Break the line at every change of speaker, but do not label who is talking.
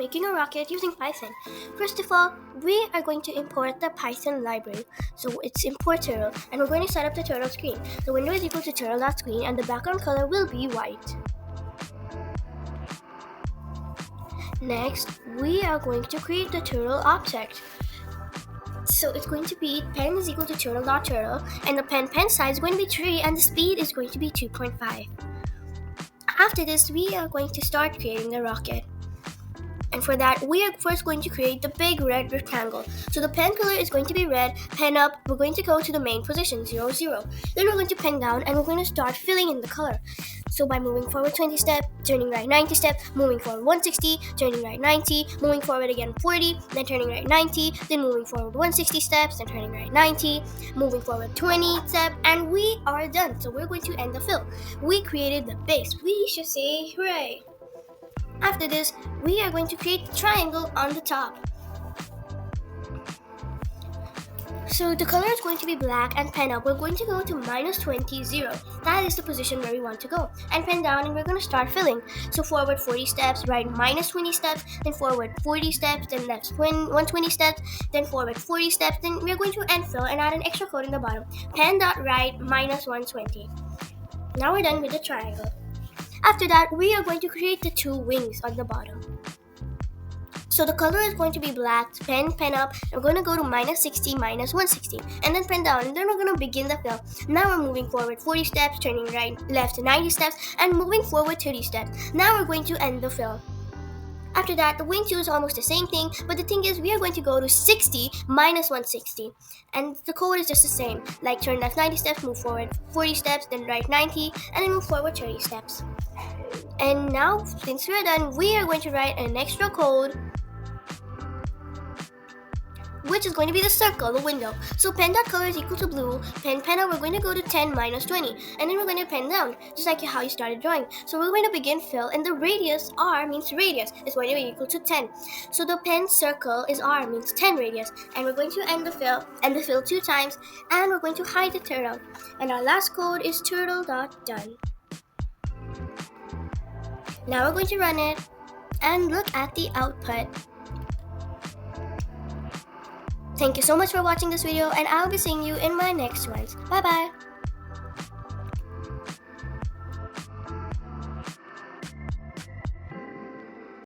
making a rocket using Python. First of all, we are going to import the Python library. So it's import turtle, and we're going to set up the turtle screen. The window is equal to turtle.screen, and the background color will be white. Next, we are going to create the turtle object. So it's going to be pen is equal to turtle.turtle, and the pen size is going to be 3, and the speed is going to be 2.5. After this, we are going to start creating the rocket. And for that, we are first going to create the big red rectangle. So the pen color is going to be red, pen up, we're going to go to the main position, 0, 0. Then we're going to pen down, and we're going to start filling in the color. So by moving forward 20 steps, turning right 90 steps, moving forward 160, turning right 90, moving forward again 40, then turning right 90, then moving forward 160 steps, then turning right 90, moving forward 20 steps, and we are done. So we're going to end the fill. We created the base. We should say hooray! After this, we are going to create the triangle on the top. So the color is going to be black, and pen up, we're going to go to -20, 0. That is the position where we want to go. And pen down, and we're going to start filling. So forward 40 steps, right -20 steps, then forward 40 steps, then left 120 steps, then forward 40 steps, then we're going to end fill and add an extra code in the bottom. Pen dot right -120. Now we're done with the triangle. After that, we are going to create the 2 wings on the bottom. So the color is going to be black, pen up, and we're going to go to -60, -160, and then pen down, and then we're going to begin the fill. Now we're moving forward 40 steps, turning left 90 steps, and moving forward 30 steps. Now we're going to end the fill. After that, the wing 2 is almost the same thing, but the thing is we are going to go to 60 -160. And the code is just the same, like turn left 90 steps, move forward 40 steps, then right 90, and then move forward 30 steps. And now, since we're done, we are going to write an extra code, which is going to be the circle, the window. So pen.color is equal to blue, pen up, we're going to go to 10 -20, and then we're going to pen down, just like how you started drawing. So we're going to begin fill, and the radius, R means radius, is going to be equal to 10. So the pen circle is R, means 10 radius, and we're going to end the fill 2 times, and we're going to hide the turtle. And our last code is turtle.done. Now we're going to run it, and look at the output. Thank you so much for watching this video, and I'll be seeing you in my next ones. Bye bye!